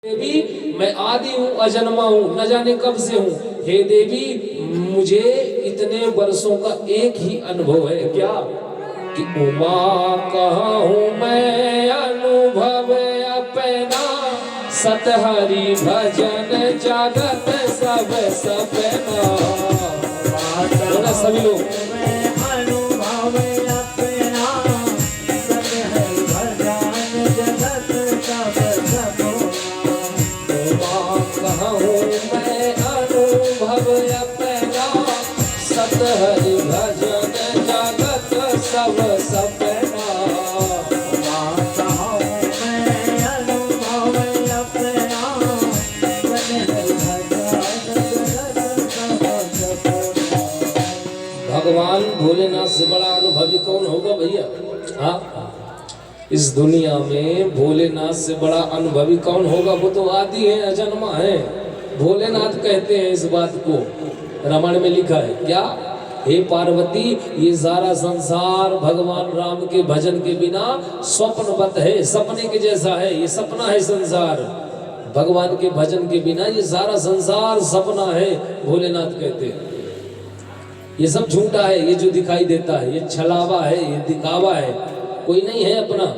देवी मैं आदि हूँ, अजन्मा हूँ, न जाने कब से हूँ। हे देवी मुझे इतने वर्षों का एक ही अनुभव है, क्या कि उमा कहूँ मैं अनुभव अपना, सतहरि भजन जागत सब सपना। बोला सभी लोग हरि भजन जगत सब सपना। भगवान भोलेनाथ से बड़ा अनुभवी कौन होगा भैया? हाँ, इस दुनिया में भोलेनाथ से बड़ा अनुभवी कौन होगा? वो तो आदि है, अजन्मा है। भोलेनाथ कहते हैं इस बात को, रामायण में लिखा है क्या? हे पार्वती ये सारा संसार भगवान राम के भजन के बिना स्वप्नवत है, सपने के जैसा है। ये सपना है संसार, भगवान के भजन के बिना ये सारा संसार सपना है। भोलेनाथ कहते हैं ये सब झूठा है, ये जो दिखाई देता है ये छलावा है, ये दिखावा है, कोई नहीं है अपना।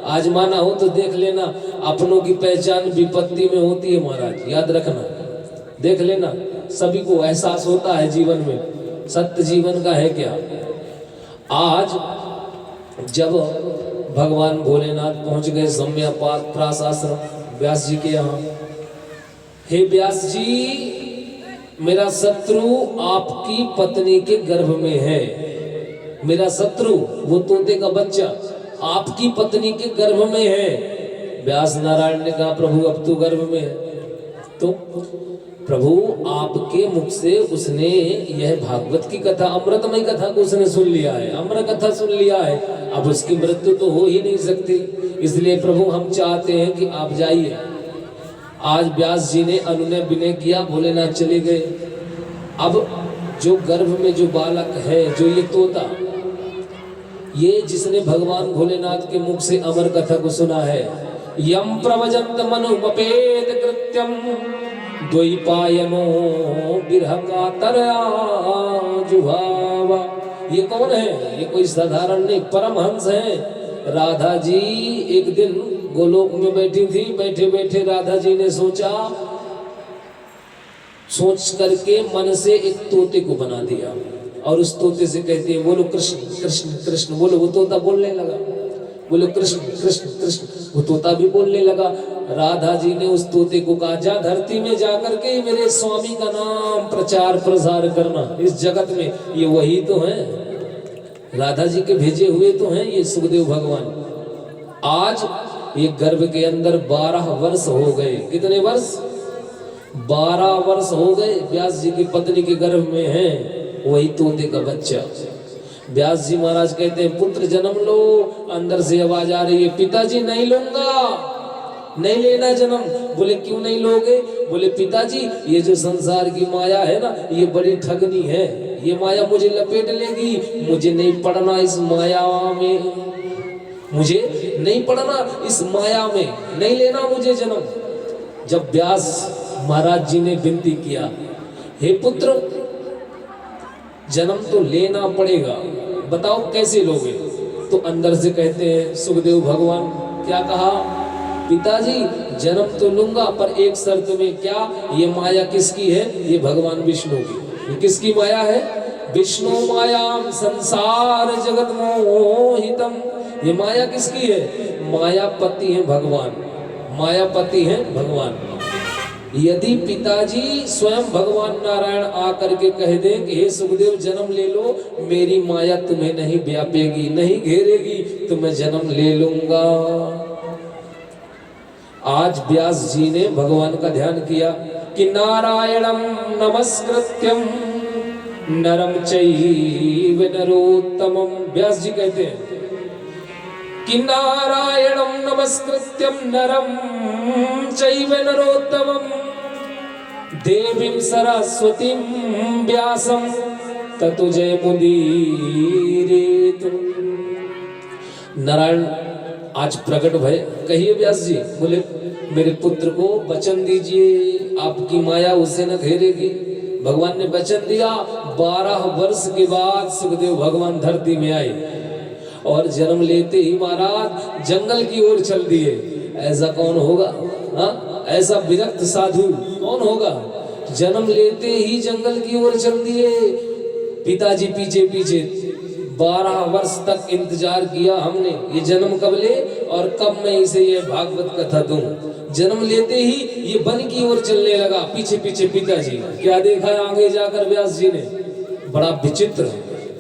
आजमाना हो तो देख लेना, अपनों की पहचान विपत्ति में होती है महाराज, याद रखना, देख लेना। सभी को एहसास होता है जीवन में, सत्य जीवन का है क्या। आज जब भगवान भोलेनाथ पहुंच गए सम्यक्प्रास आश्रम व्यास जी के यहाँ, हे व्यास जी मेरा शत्रु आपकी पत्नी के गर्भ में है। मेरा शत्रु वो तोते का बच्चा आपकी पत्नी के गर्भ में है। व्यास नारायण ने कहा प्रभु अब तो गर्भ में है। तो प्रभु आपके मुख से उसने यह भागवत की कथा, अमृतमय कथा को उसने सुन लिया है, अमर कथा सुन लिया है, अब उसकी मृत्यु तो हो ही नहीं सकती। इसलिए प्रभु हम चाहते हैं कि आप जाइए। आज व्यास जी ने अनुनय विनय किया, भोलेनाथ चले गए। अब जो गर्भ में जो बालक है, जो ये तोता, ये जिसने भगवान भोलेनाथ के मुख से अमर कथा को सुना है, यम प्रवजंत मनुपपेत कृत्यम द्वैपायनो बिरह कातरया जुहावा। ये कौन है? ये कोई साधारण नहीं, परमहंस है। राधा जी एक दिन गोलोक में बैठी थी, बैठे बैठे राधा जी ने सोच करके मन से एक तोते को बना दिया और उस तोते से कहती है बोलो कृष्ण कृष्ण कृष्ण। बोलो, वो तोता बोलने लगा, बोलो कृष्ण कृष्ण कृष्ण, वो तोता भी बोलने लगा। राधा जी ने उस तोते को कहा जा धरती में जाकर के मेरे स्वामी का नाम प्रचार प्रसार करना इस जगत में। ये वही तो है, राधा जी के भेजे हुए तो हैं ये सुखदेव भगवान। आज ये गर्भ के अंदर 12 वर्ष हो गए। कितने वर्ष? 12 वर्ष हो गए। व्यास जी की पत्नी के गर्भ में है वही तोते का बच्चा। व्यास जी महाराज कहते हैं पुत्र जन्म लो। अंदर से आवाज आ रही है पिताजी नहीं लूंगा, नहीं लेना जन्म। बोले क्यों नहीं लोगे? बोले पिताजी ये जो संसार की माया है ना, ये बड़ी ठगनी है, ये माया मुझे लपेट लेगी, मुझे नहीं पड़ना इस माया में, मुझे नहीं पड़ना इस माया में, नहीं लेना मुझे जन्म। जब व्यास महाराज जी ने विनती किया हे पुत्र जन्म तो लेना पड़ेगा, बताओ कैसे लोगे? तो अंदर से कहते हैं सुखदेव भगवान क्या कहा, पिताजी जन्म तो लूंगा पर एक शर्त में। क्या? ये माया किसकी है? ये भगवान विष्णु की। ये किसकी माया है? विष्णु मायाम संसार जगत मोहितम। ये माया किसकी है? मायापति है भगवान, मायापति है भगवान। यदि पिताजी स्वयं भगवान नारायण आकर के कह दें कि हे सुखदेव जन्म ले लो, मेरी माया तुम्हें नहीं व्यापेगी, नहीं घेरेगी, तो मैं जन्म ले लूंगा। आज व्यास जी ने भगवान का ध्यान किया कि नारायणम नमस्कृत्यम नरम चैव नरोत्तमम। व्यास जी कहते हैं कि नारायणम नमस्कृत्यम नरम चैव नरोत्तमम देवीं सरस्वतीं व्यासं ततो जयमुदीरयतु। नारायण आज प्रकट भय। कहिए व्यास जी। बोले मेरे पुत्र को वचन दीजिए, आपकी माया उसे न घेरेगी। भगवान ने वचन दिया। 12 वर्ष के बाद सुखदेव भगवान धरती में आए और जन्म लेते ही महाराज जंगल की ओर चल दिए। ऐसा कौन होगा? हाँ, ऐसा विरक्त साधु कौन होगा? जन्म लेते ही जंगल की ओर चल दिए। पिताजी पीछे पीछे 12 वर्ष तक इंतजार किया हमने, ये जन्म कब ले और कब मैं इसे ये भागवत कथा दूं। जन्म लेते ही ये वन की ओर चलने लगा, पीछे पीछे पिताजी। क्या देखा आगे जाकर व्यास जी ने? बड़ा विचित्र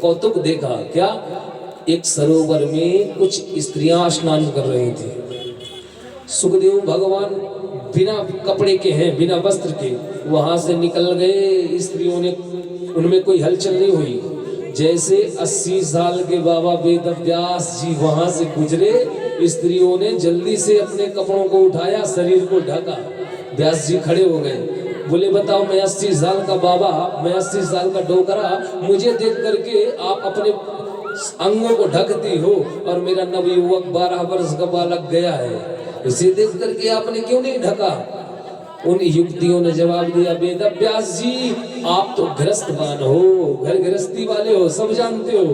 कौतुक देखा। क्या? एक सरोवर में कुछ स्त्रियां स्नान कर रही थी। सुखदेव भगवान बिना कपड़े के हैं, बिना वस्त्र के वहां से निकल गए। स्त्रियों ने, उनमें कोई हलचल नहीं हुई। जैसे 80 साल के बाबा वेद व्यास जी वहां से गुजरे, स्त्रियों ने जल्दी से अपने कपड़ों को उठाया, शरीर को ढका। व्यास जी खड़े हो गए। बोले बताओ, मैं 80 साल का बाबा, मैं 80 साल का डोकरा, मुझे देख करके आप अपने अंगों को ढकती हो और मेरा नवयुवक 12 वर्ष का बालक गया है, इसे देख करके आपने क्यों नहीं ढका? उन युक्तियों ने जवाब दिया, वेद व्यास जी आप तो गृहस्थवान हो, घर गृहस्थी वाले हो, सब जानते हो।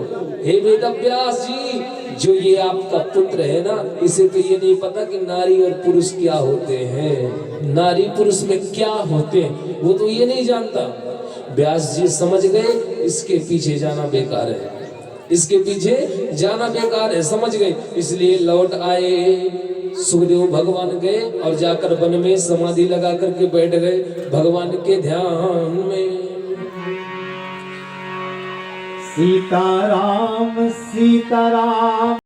हे वेद व्यास जी, जो ये आपका पुत्र है ना, इसे तो ये नहीं पता कि नारी और पुरुष क्या होते हैं, नारी पुरुष में क्या होते हैं, वो तो ये नहीं जानता। व्यास जी समझ गए इसके पीछे जाना बेकार है, इसके पीछे जाना बेकार है, समझ गए। इसलिए लौट आए। सुखदेव भगवान गए और जाकर वन में समाधि लगा करके बैठ गए भगवान के ध्यान में। सीताराम सीताराम।